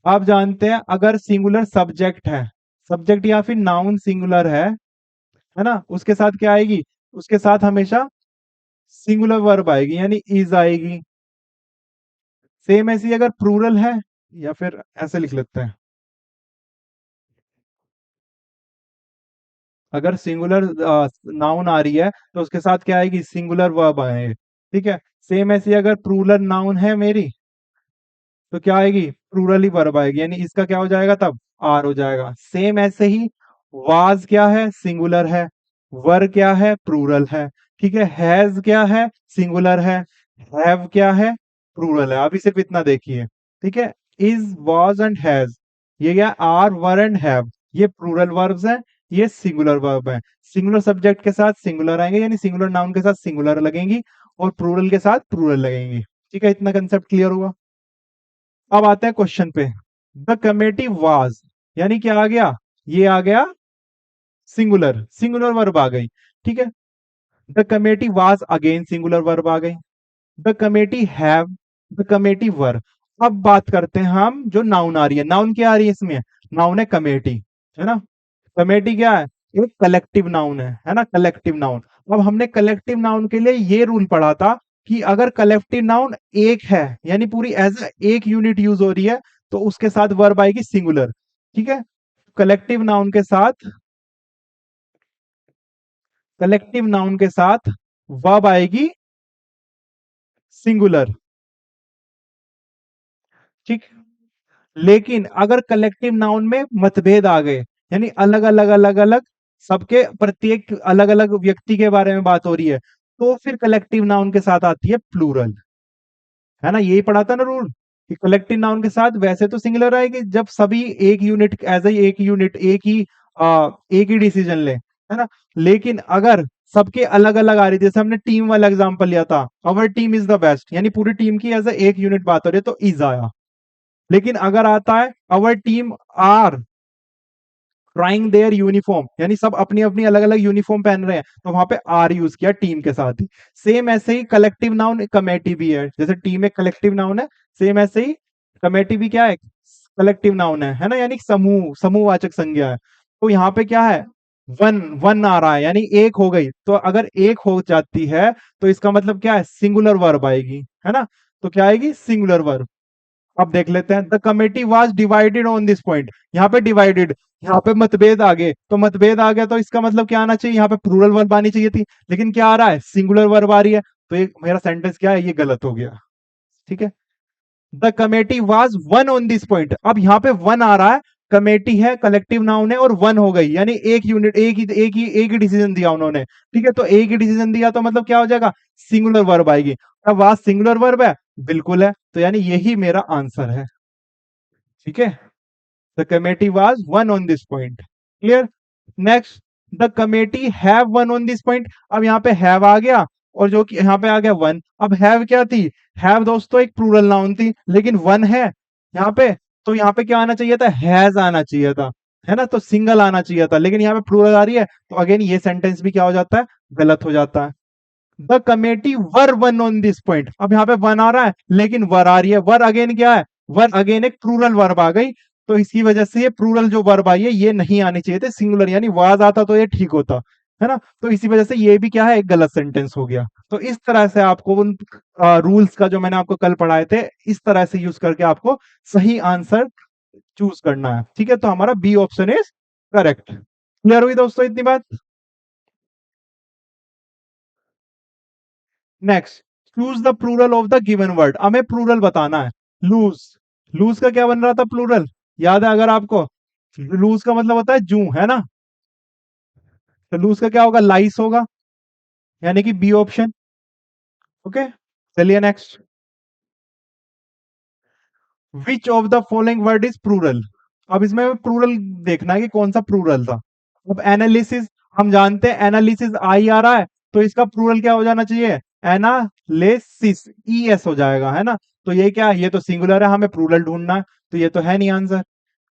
आप जानते हैं अगर सिंगुलर सब्जेक्ट है, सब्जेक्ट या फिर नाउन सिंगुलर है ना, उसके साथ क्या आएगी, उसके साथ हमेशा सिंगुलर वर्ब आएगी, यानी इज आएगी। सेम ऐसी अगर प्लूरल है, या फिर ऐसे लिख लेते हैं, अगर सिंगुलर नाउन आ रही है तो उसके साथ क्या आएगी, सिंगुलर वर्ब आएगी। ठीक है, सेम ऐसी अगर प्लूरल नाउन है मेरी, तो क्या आएगी, प्लूरल ही वर्ब आएगी, यानी इसका क्या हो जाएगा तब, आर हो जाएगा। सेम ऐसे ही वाज क्या है, सिंगुलर है, वर क्या है, प्लूरल है। ठीक है, हैज क्या है, सिंगुलर है, हैव क्या है, प्लूरल है। अभी सिर्फ इतना देखिए। ठीक है, इज, वाज एंड हैज, ये क्या, आर, वर एंड हैव, ये प्लूरल वर्ब्स हैं, ये सिंगुलर वर्ब है। सिंगुलर सब्जेक्ट के साथ सिंगुलर आएंगे, यानी सिंगुलर नाउन के साथ सिंगुलर लगेंगी, और प्लूरल के साथ प्लूरल लगेंगी। ठीक है, इतना कंसेप्ट क्लियर हुआ। अब आते हैं क्वेश्चन पे। द कमेटी वाज, यानी क्या आ गया, ये आ गया सिंगुलर, सिंगुलर वर्ब आ गई। ठीक है, the committee was, again singular verb आ गई। The committee have, the committee were. अब बात करते हैं हम, जो नाउन आ रही है, नाउन क्या आ रही है इसमें, नाउन है कमेटी, है ना। कमेटी क्या है, एक कलेक्टिव नाउन है ना, कलेक्टिव नाउन। अब हमने कलेक्टिव नाउन के लिए ये रूल पढ़ा था कि अगर कलेक्टिव नाउन एक है, यानी पूरी एज एक यूनिट यूज हो रही है, तो उसके साथ वर्ब आएगी सिंगुलर। ठीक है, कलेक्टिव नाउन के साथ, कलेक्टिव नाउन के साथ वर्ब आएगी सिंगुलर। ठीक, लेकिन अगर कलेक्टिव नाउन में मतभेद आ गए, यानी अलग अलग अलग अलग, सबके प्रत्येक अलग अलग व्यक्ति के बारे में बात हो रही है, तो फिर कलेक्टिव नाउन के साथ आती है प्लूरल। है ना, यही पढ़ा था ना रूल, कि कलेक्टिव नाउन के साथ वैसे तो सिंगुलर आएगी जब सभी एक यूनिट, एज ए एक यूनिट, एक ही डिसीजन ले, है ना। लेकिन अगर सबके अलग अलग आ रही, जैसे हमने टीम वाला एग्जांपल लिया था, our team is the best, यानी पूरी टीम की एज ए एक यूनिट बात हो रही है, तो इज आया। लेकिन अगर आता है our team are trying their uniform, यानी सब अपनी अपनी अलग अलग यूनिफॉर्म पहन रहे हैं, तो वहां पे आर यूज किया टीम के साथ ही। सेम ऐसे ही कलेक्टिव नाउन कमेटी भी है, जैसे टीम एक कलेक्टिव नाउन है, सेम ऐसे ही कमेटी भी क्या है, कलेक्टिव नाउन है ना, यानी समूह, समूहवाचक संज्ञा है। तो यहाँ पे क्या है, वन, वन आ रहा है, यानी एक हो गई, तो अगर एक हो जाती है तो इसका मतलब क्या है, सिंगुलर वर्ब आएगी, है ना। तो क्या आएगी, सिंगुलर वर्ब। अब देख लेते हैं, the committee was divided on this point, यहाँ पे डिवाइडेड, यहाँ पे मतभेद आ गए, तो मतभेद आ गया तो इसका मतलब क्या आना चाहिए, यहाँ पे प्लूरल वर्ब आनी चाहिए थी, लेकिन क्या आ रहा है, सिंगुलर वर्ब आ रही है, तो ये मेरा सेंटेंस क्या है, ये गलत हो गया। ठीक है, the committee was one on this point, अब यहाँ पे वन आ रहा है, कमेटी है, कलेक्टिव नाउन है, और वन हो गई, यानी एक यूनिट, एक ही डिसीजन दिया उन्होंने। ठीक है, तो एक ही डिसीजन दिया तो मतलब क्या हो जाएगा, सिंगुलर वर्ब आएगी। अब वाज सिंगुलर वर्ब है, बिल्कुल है, तो यानी यही मेरा आंसर है। ठीक है, the committee was one on this point. Clear. Next, the committee have one on this point, अब यहाँ पे हैव आ गया, और जो कि यहाँ पे आ गया वन। अब हैव क्या थी, हैव दोस्तों एक प्लूरल नाउन थी, लेकिन वन है यहाँ पे, तो यहाँ पे क्या आना चाहिए था, हैज आना चाहिए था, है ना, तो सिंगल आना चाहिए था, लेकिन यहाँ पे प्लूरल आ रही है, तो अगेन ये सेंटेंस भी क्या हो जाता है, गलत हो जाता है। The committee were one on this point, अब यहाँ पे वन आ रहा है, लेकिन वर आ रही है, वर अगेन क्या है, वर अगेन एक प्लूरल वर्ब आ गई, तो इसकी वजह से ये प्लूरल जो वर्ब आई है ये नहीं आनी चाहिए थे, सिंगुलर, यानी वाज आता तो ये ठीक होता, है ना। तो इसी वजह से ये भी क्या है, एक गलत सेंटेंस हो गया। तो इस तरह से आपको उन रूल्स का जो मैंने आपको कल पढ़ाए थे, इस तरह से यूज करके आपको सही आंसर चूज करना है। ठीक है, तो हमारा b option is correct. Clear हुई दोस्तों इतनी बात। Next, choose the plural of the given word, हमें प्लूरल बताना है। लूज, लूज का क्या बन रहा था प्लूरल, याद है अगर आपको, लूज का मतलब होता है जू, है ना। तो लूज का क्या होगा, लाइस होगा, यानी कि बी ऑप्शन। ओके, चलिए next, which of the following word is plural. अब इसमें प्लूरल देखना है कि कौन सा प्लूरल था। अब एनालिसिस, हम जानते हैं एनालिसिस आई आ रहा है, तो इसका प्लूरल क्या हो जाना चाहिए, एनालिसिस, ई एस हो जाएगा, है ना। तो ये क्या है, ये तो सिंगुलर है, हमें प्लूरल ढूंढना है, तो ये तो है नहीं आंसर।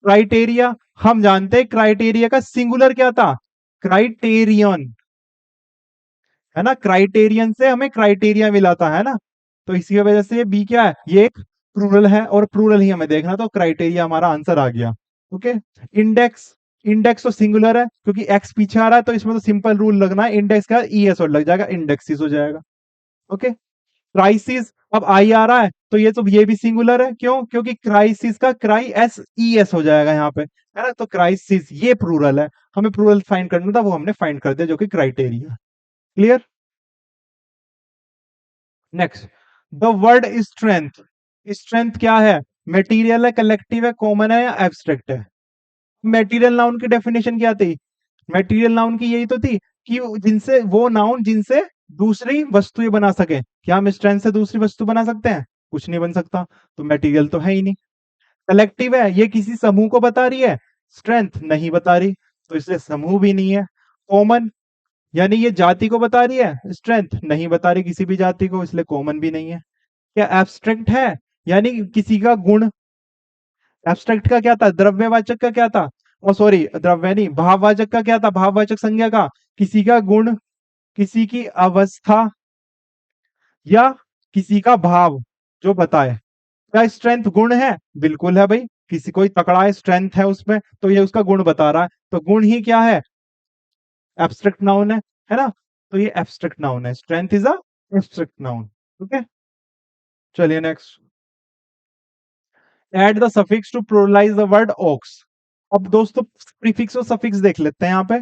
क्राइटेरिया, हम जानते हैं क्राइटेरिया का सिंगुलर क्या था, क्राइटेरियन, है ना, क्राइटेरियन से हमें क्राइटेरिया मिला था, है ना। तो इसी वजह से ये बी क्या है, ये एक प्लूरल है और प्लूरल ही हमें देखना, तो क्राइटेरिया हमारा आंसर आ गया। ओके। इंडेक्स, इंडेक्स तो सिंगुलर है क्योंकि एक्स पीछे आ रहा है, तो इसमें तो सिंपल रूल लगना है, इंडेक्स का ईएस और लग जाएगा, इंडेक्सिस हो जाएगा। ओके। क्राइसिस, अब आई आ रहा है तो ये तो ये भी सिंगुलर है, क्यों? क्योंकि क्राइसिस का क्राई एस ई एस हो जाएगा यहाँ पे, है ना, तो क्राइसिस ये प्लूरल है, हमें प्लूरल फाइंड करना था, वो हमने फाइंड कर दिया, जो कि criteria. Clear? Next, the word strength, strength क्या है? मटेरियल है, कलेक्टिव है, कॉमन है या एब्स्ट्रैक्ट है? मटेरियल नाउन की डेफिनेशन क्या थी? मटेरियल नाउन की यही तो थी कि जिनसे वो नाउन जिनसे दूसरी वस्तुएं बना सके। क्या हम स्ट्रेंथ से दूसरी वस्तु बना सकते हैं? कुछ नहीं बन सकता, तो मटेरियल तो है ही नहीं। कलेक्टिव है, ये किसी समूह को बता रही है, स्ट्रेंथ नहीं बता रही, तो इसलिए समूह भी नहीं है। कॉमन, यानी ये जाति को बता रही है, स्ट्रेंथ नहीं बता रही किसी भी जाति को, इसलिए कॉमन भी नहीं है। क्या एब्स्ट्रैक्ट है, यानी किसी का गुण, एब्स्ट्रैक्ट का क्या था? द्रव्यवाचक का क्या था? ओ सॉरी, द्रव्य नहीं, भाववाचक का क्या था? भाववाचक संज्ञा का, किसी का गुण, किसी की अवस्था या किसी का भाव जो बताए। क्या स्ट्रेंथ गुण है? बिल्कुल है भाई, किसी कोई तकड़ा है, स्ट्रेंथ है उसमें, तो ये उसका गुण बता रहा है, तो गुण ही क्या है? एब्स्ट्रैक्ट नाउन है ना, तो ये एब्स्ट्रैक्ट नाउन है, strength is a abstract noun. Okay, चलिए next, add the suffix to pluralize the word ox. अब दोस्तों प्रीफिक्स और सफिक्स देख लेते हैं, यहाँ पे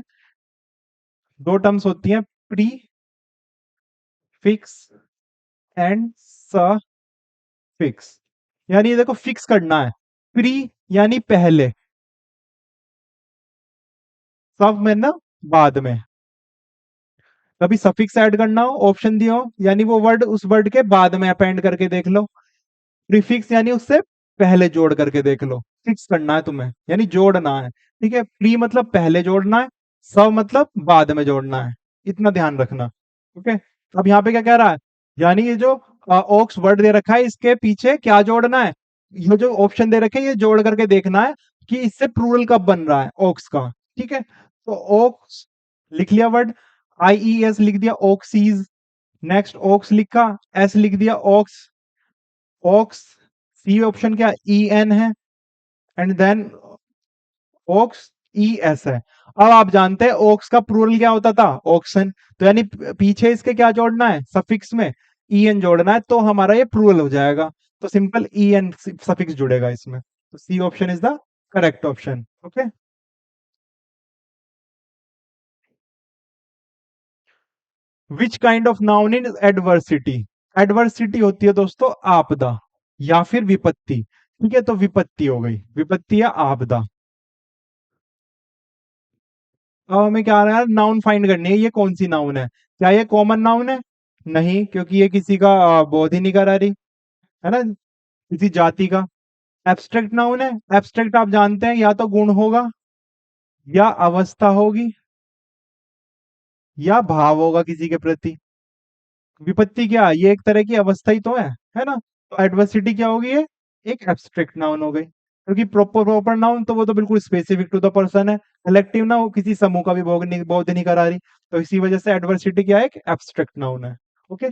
दो टर्म्स होती हैं, प्री फिक्स एंड सफिक्स। यानी ये देखो फिक्स करना है, प्री यानी पहले, सब में ना बाद में। कभी सफिक्स ऐड करना हो, ऑप्शन दिया हो, यानी वो वर्ड उस वर्ड के बाद में अपेंड करके देख लो। प्रीफिक्स यानी उससे पहले जोड़ करके देख लो, फिक्स करना है तुम्हें, यानी जोड़ना है। ठीक है, प्री मतलब पहले जोड़ना है, सब मतलब बाद में जोड़ना है, इतना ध्यान रखना। ओके, अब यहाँ पे क्या कह रहा है, यानी ये जो ओक्स वर्ड दे रखा है, इसके पीछे क्या जोड़ना है, ये जो ऑप्शन दे रखे हैं ये जोड़ करके देखना है कि इससे प्लूरल कब बन रहा है ओक्स का। ठीक है, तो ओक्स लिख लिया वर्ड, आई ई एस लिख दिया, ओक्सीज। नेक्स्ट ओक्स लिखा, एस लिख दिया, ओक्स, ओक्स, सी ऑप्शन क्या ई एन है, and then ox e s है। अब आप जानते हैं ओक्स का प्लूरल क्या होता था? ऑक्सन। तो यानी पीछे इसके क्या जोड़ना है? सफिक्स में ई एन जोड़ना है, तो हमारा ये प्लूरल हो जाएगा, तो सिंपल ई एन सफिक्स जुड़ेगा इसमें, तो c option is the correct option. Okay, which kind of noun in adversity? Adversity होती है दोस्तों आपदा या फिर विपत्ति। ठीक है, तो विपत्ति हो गई, विपत्ति या आपदा। अब हमें क्या आ रहा है, नाउन फाइंड करनी है, ये कौन सी नाउन है? क्या ये कॉमन नाउन है? नहीं, क्योंकि ये किसी का बोध ही नहीं करा रही, है ना, किसी जाति का। एब्स्ट्रैक्ट नाउन है, एब्स्ट्रैक्ट आप जानते हैं या तो गुण होगा या अवस्था होगी या भाव होगा किसी के प्रति। विपत्ति क्या है? ये एक तरह की अवस्था ही तो है ना, तो एडवर्सिटी क्या होगी, ये एक एब्स्ट्रैक्ट नाउन हो गई, क्योंकि प्रॉपर प्रॉपर नाउन तो वो तो बिल्कुल स्पेसिफिक टू द पर्सन है, कलेक्टिव ना वो किसी समूह का भी बोध नहीं करा रही, तो इसी वजह से एडवर्सिटी क्या है, एक एब्स्ट्रैक्ट नाउन है। Okay,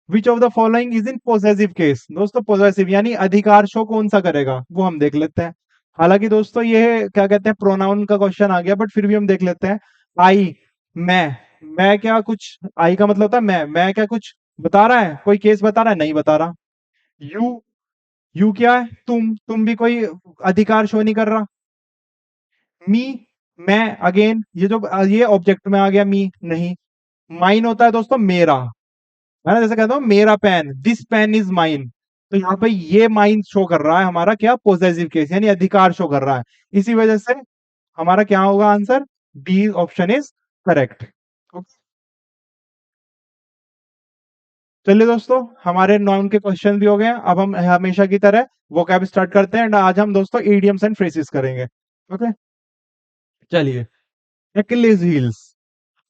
which of the following is in possessive case? दोस्तों पोजेसिव यानी अधिकार शो कौन सा करेगा, वो हम देख लेते हैं। हालांकि दोस्तों ये क्या कहते हैं, प्रोनाउन का क्वेश्चन आ गया, बट फिर भी हम देख लेते हैं। आई, मैं, मैं क्या कुछ, आई का मतलब होता है मैं क्या कुछ बता रहा है, कोई केस बता रहा है? नहीं बता रहा। यू, यू क्या है? तुम भी कोई अधिकार शो नहीं कर रहा। मी, मैं, अगेन ये जो ये ऑब्जेक्ट में आ गया, मी नहीं। माइन होता है दोस्तों मेरा, है ना, जैसे कहता हूं मेरा पेन, दिस पेन इज माइन, तो यहाँ पे ये माइन शो कर रहा है हमारा क्या, पोजेसिव केस, यानी अधिकार शो कर रहा है, इसी वजह से हमारा क्या होगा answer, b option is correct. चलिए दोस्तों, हमारे नाउन के क्वेश्चन भी हो गए, अब हम हमेशा की तरह वोकैब स्टार्ट करते हैं, एंड आज हम दोस्तों इडियम्स एंड फ्रेजेस करेंगे। ओके, चलिए, एक्लिस हील्स।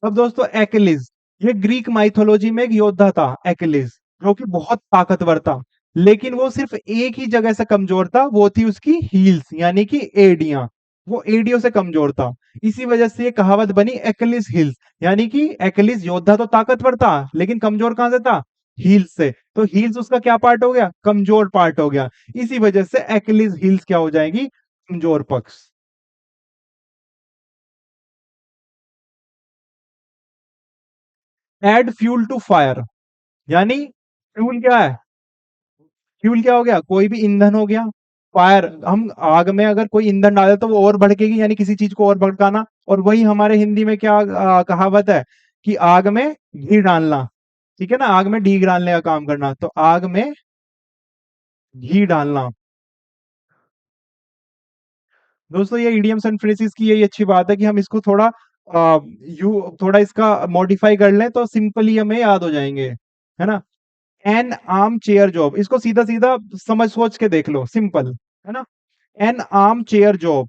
अब दोस्तों एक्लिस, ये ग्रीक माइथोलॉजी में एक योद्धा था एक्लिस, जो कि बहुत ताकतवर था, लेकिन वो सिर्फ एक ही जगह से कमजोर था, वो थी उसकी हील्स, यानी कि एडियां, वो एडियो से कमजोर था। इसी वजह से ये कहावत बनी एक्लिस हील्स, यानी कि एक्लिस योद्धा तो ताकतवर था, लेकिन कमजोर कहां से था? हील्स से। तो हील्स उसका क्या पार्ट हो गया? कमजोर पार्ट हो गया। इसी वजह से एक्लिस हील्स क्या हो जाएगी? कमजोर पक्ष। एड फ्यूल टू फायर, यानी फ्यूल क्या है? फ्यूल क्या हो गया? कोई भी ईंधन हो गया। फायर, हम आग में अगर कोई ईंधन डाले तो वो और भड़केगी, यानी किसी चीज को और भड़काना। और वही हमारे हिंदी में क्या कहावत है कि आग में घी डालना। ठीक है ना, आग में घी डालने का काम करना, तो आग में घी डालना। दोस्तों ये इडियम्स एंड फ्रेजेस की यही अच्छी बात है कि हम इसको थोड़ा थोड़ा इसका मॉडिफाई कर लें तो सिंपली हमें याद हो जाएंगे, है ना। एन आर्म चेयर जॉब, इसको सीधा सीधा समझ सोच के देख लो, सिंपल है ना। N arm chair job,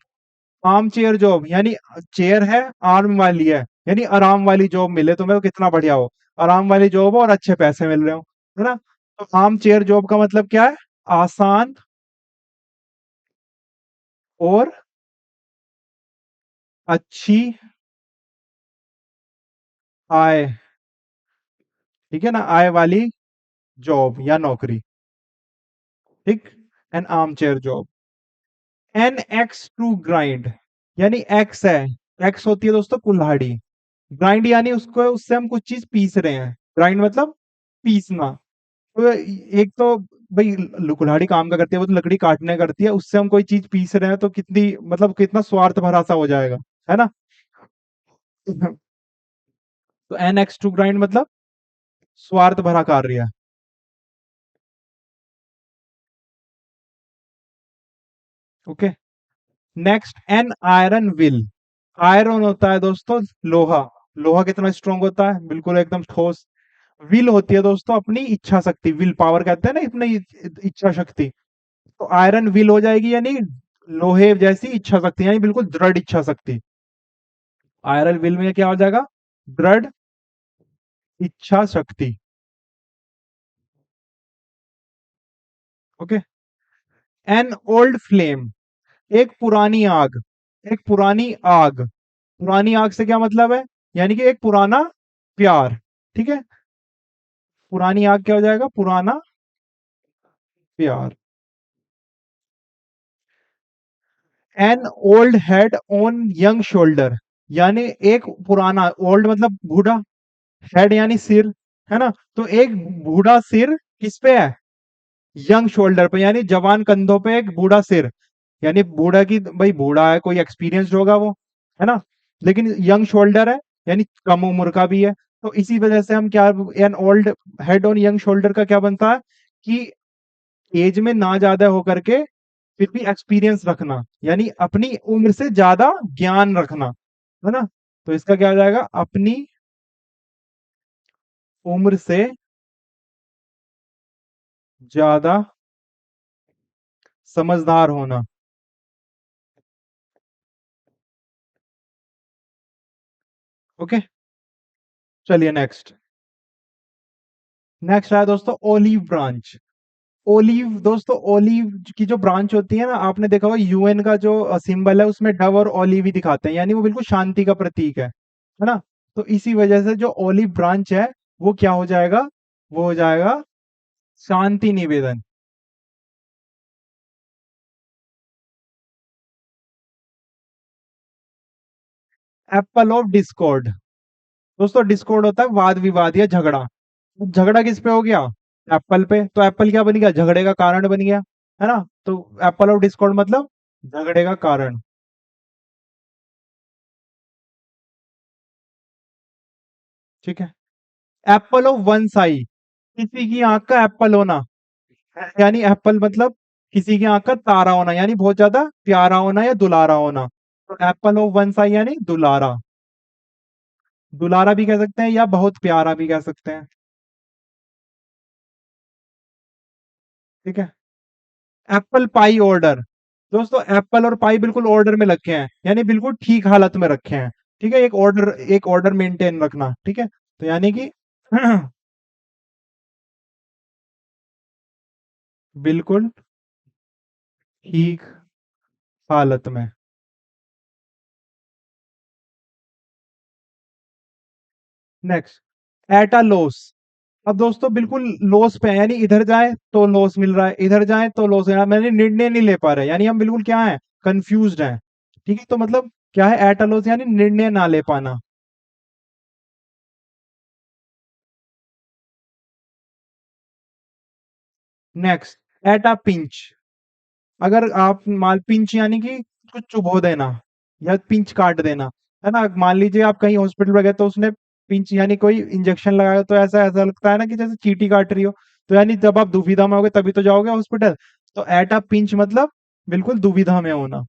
arm chair job यानी चेयर है, आर्म वाली यानी आराम वाली जॉब मिले तुम्हें तो कितना बढ़िया हो। आराम वाली जॉब हो और अच्छे पैसे मिल रहे हो, है ना। तो आर्म चेयर जॉब का मतलब क्या है? आसान और अच्छी आय, ठीक है ना, आय वाली जॉब या नौकरी। ठीक। An arm chair job. An axe to grind, यानी एक्स है, एक्स होती है दोस्तों कुल्हाड़ी। ग्राइंड यानी उसको, उससे हम कुछ चीज पीस रहे हैं, ग्राइंड मतलब पीसना। तो एक तो भाई कुल्हाड़ी काम का करती है, वो तो लकड़ी काटने करती है, उससे हम कोई चीज पीस रहे हैं तो कितनी मतलब कितना स्वार्थ भरा सा हो जाएगा, है ना। तो एन एक्स टू ग्राइंड मतलब स्वार्थ भरा कार्य। Okay. Next an iron will, iron होता है दोस्तों लोहा। लोहा कितना स्ट्रांग होता है? बिल्कुल एकदम ठोस। विल होती है दोस्तों अपनी इच्छा शक्ति, विल पावर कहते हैं ना, अपनी इच्छा शक्ति। तो आयरन विल हो जाएगी यानी लोहे जैसी इच्छा शक्ति, यानी बिल्कुल दृढ़ इच्छा शक्ति। आयरन विल में क्या हो जाएगा? दृढ़ इच्छा शक्ति। ओके। एन ओल्ड फ्लेम, एक पुरानी आग, एक पुरानी आग। पुरानी आग से क्या मतलब है? यानी कि एक पुराना प्यार। ठीक है, पुरानी आग क्या हो जाएगा? पुराना प्यार। An old head on young shoulder, यानी एक पुराना, ओल्ड मतलब बूढ़ा, हेड यानी सिर, है ना। तो एक बूढ़ा सिर किस पे है? यंग शोल्डर पे, यानी जवान कंधों पे एक बूढ़ा सिर। यानी बूढ़ा की भाई बूढ़ा है, कोई एक्सपीरियंस्ड होगा वो, है ना। लेकिन यंग शोल्डर है, यानी कम उम्र का भी है। तो इसी वजह से हम क्या, an old head on young shoulder का क्या बनता है कि एज में ना ज्यादा होकर के फिर भी एक्सपीरियंस रखना, यानी अपनी उम्र से ज्यादा ज्ञान रखना, है ना। तो इसका क्या हो जाएगा? अपनी उम्र से ज्यादा समझदार होना। ओके, चलिए नेक्स्ट। नेक्स्ट है दोस्तों ओलिव ब्रांच। ओलिव दोस्तों, ओलिव की जो ब्रांच होती है ना, आपने देखा होगा यूएन का जो सिंबल है उसमें डव और ओलिव ही दिखाते हैं, यानी वो बिल्कुल शांति का प्रतीक है ना। तो इसी वजह से जो ओलिव ब्रांच है वो क्या हो जाएगा? वो हो जाएगा शांति निवेदन। एप्पल ऑफ डिस्कॉर्ड, दोस्तों डिस्कॉर्ड होता है वाद विवाद या झगड़ा। अब झगड़ा किस पे हो गया? एप्पल पे, तो एप्पल क्या बन गया? झगड़े का कारण बन गया, है ना। तो एप्पल ऑफ डिस्कॉर्ड मतलब झगड़े का कारण। ठीक है। एप्पल ऑफ वन साई, किसी की आंख का एप्पल होना, यानी एप्पल मतलब किसी की आंख का तारा होना, यानी बहुत ज्यादा प्यारा होना या दुलारा होना। तो एप्पल ऑफ वन साई यानी दुलारा। दुलारा भी कह सकते हैं या बहुत प्यारा भी कह सकते हैं। ठीक है। एप्पल पाई ऑर्डर, दोस्तों एप्पल और पाई बिल्कुल ऑर्डर में रखे हैं, यानी बिल्कुल ठीक हालत में रखे हैं। ठीक है, एक ऑर्डर मेंटेन रखना, ठीक है। तो यानी कि बिल्कुल ठीक हालत में। नेक्स्ट, एट अ लॉस, अब दोस्तों बिल्कुल लॉस पे है, यानी इधर जाए तो लॉस मिल रहा है, इधर जाए तो लॉस है, मैंने निर्णय नहीं ले पा रहे, यानी हम बिल्कुल क्या है, कंफ्यूज्ड हैं। ठीक है, तो मतलब क्या है, एट अ लॉस यानी निर्णय ना ले पाना। Next, at a pinch. अगर आप मान पिंच यानी कि कुछ चुभो देना या पिंच काट देना, है ना। मान लीजिए आप कहीं हॉस्पिटल में गए तो उसने पिंच यानी कोई इंजेक्शन लगाया, तो ऐसा ऐसा लगता है ना कि जैसे चींटी काट रही हो। तो यानी जब आप दुविधा में होगे तभी तो जाओगे हॉस्पिटल। तो एट अ पिंच मतलब बिल्कुल दुविधा में होना।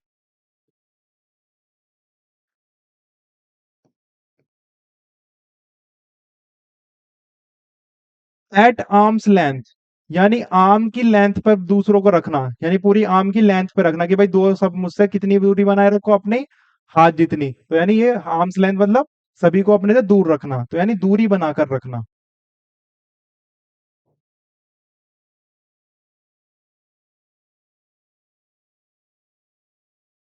एट आर्म्स लेंथ यानी आर्म की लेंथ पर दूसरों को रखना, यानी पूरी आर्म की लेंथ पर रखना कि भाई दो सब मुझसे कितनी दूरी बनाए रखो, अपने हाथ जितनी। तो यानी ये आर्म्स लेंथ मतलब सभी को अपने से दूर रखना, तो यानी दूरी बनाकर रखना।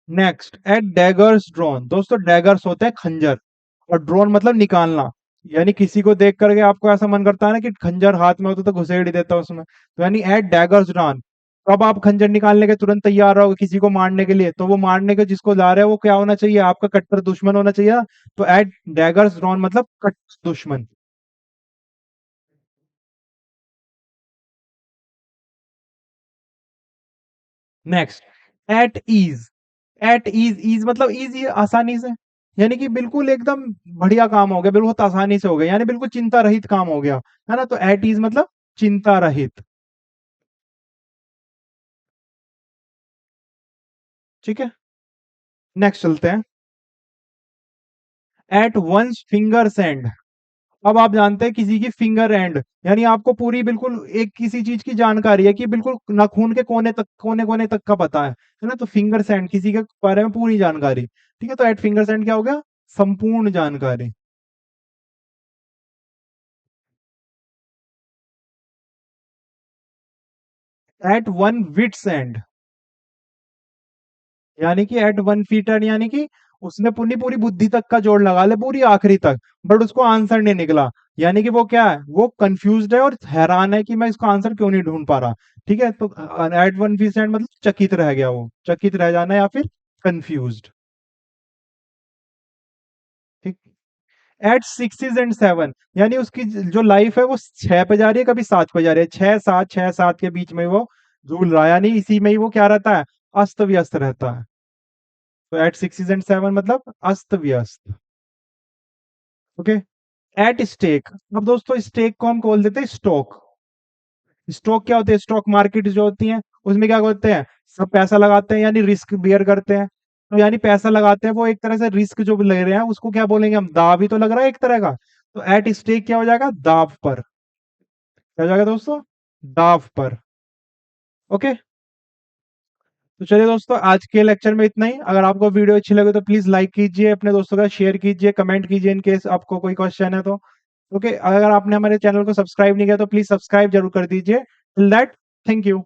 Next, at daggers drawn. दोस्तों डैगर्स होते हैं खंजर, और ड्रोन मतलब निकालना। यानी किसी को देख करके आपको ऐसा मन करता है ना कि खंजर हाथ में होता तो घुसेड़ ही देता उसमें, तो यानी एट डैगर्स ड्रॉन। अब आप खंजर निकालने के तुरंत तैयार रहोगे किसी को मारने के लिए, तो वो मारने के जिसको ला रहे हो वो क्या होना चाहिए, आपका कट्टर दुश्मन होना चाहिए ना। तो एट डैगर्स ड्रॉन मतलब कट्टर दुश्मन। Next, at ease. At ease, ease मतलब इजी, आसानी से, यानी कि बिल्कुल एकदम बढ़िया काम हो गया, बिल्कुल बहुत आसानी से हो गया, यानी बिल्कुल चिंता रहित काम हो गया, है ना। तो एट ईज मतलब चिंता रहित। ठीक है, नेक्स्ट चलते हैं। At one's fingers end. अब आप जानते हैं किसी की फिंगर एंड, यानी आपको पूरी बिल्कुल एक किसी चीज की जानकारी है कि बिल्कुल नाखून के कोने तक, कोने कोने तक का पता है ना। तो फिंगर्स एंड किसी के बारे में पूरी जानकारी। ठीक है, तो एट फिंगर्स एंड क्या हो गया, संपूर्ण जानकारी। एट वन विट्स एंड, यानी कि एट वन फीट एंड यानी कि उसने पूरी पूरी बुद्धि तक का जोड़ लगा ले, पूरी आखिरी तक, बट उसको आंसर नहीं निकला। यानी कि वो क्या है, वो कंफ्यूज्ड है और हैरान है कि मैं इसका आंसर क्यों नहीं ढूंढ पा रहा। ठीक है, तो एट वन फीट एंड मतलब चकित रह गया, वो चकित रह जाना या फिर कंफ्यूज्ड। ठीक। एट सिक्सिस एंड सेवन, यानी उसकी जो लाइफ है वो 6 पे जा रही है, कभी 7 पे जा रही है, 6 7 6 7 के बीच में वो झूल रहा है, यानी इसी में ही वो क्या रहता है, अस्त व्यस्त रहता है। तो एट सिक्सिस एंड सेवन मतलब अस्त व्यस्त। ओके। At stake. अब दोस्तों स्टेक को हम बोल देते हैं स्टॉक। स्टॉक क्या होते हैं, स्टॉक मार्केट जो होती है उसमें क्या होते हैं, सब पैसा लगाते हैं यानी रिस्क बियर करते हैं। तो यानी पैसा लगाते हैं, वो एक तरह से रिस्क जो ले रहे हैं उसको क्या बोलेंगे हम, दाव ही तो लग रहा है एक तरह का। तो एट स्टेक क्या हो जाएगा, दाव पर। क्या हो जाएगा दोस्तों, दाव पर। ओके। तो चलिए दोस्तों, आज के लेक्चर में इतना ही। अगर आपको वीडियो अच्छी लगे तो प्लीज लाइक कीजिए, अपने दोस्तों का शेयर कीजिए, कमेंट कीजिए इन केस आपको कोई क्वेश्चन है तो। ओके, अगर आपने हमारे चैनल को सब्सक्राइब नहीं किया तो प्लीज सब्सक्राइब जरूर कर दीजिए। Till that, thank you.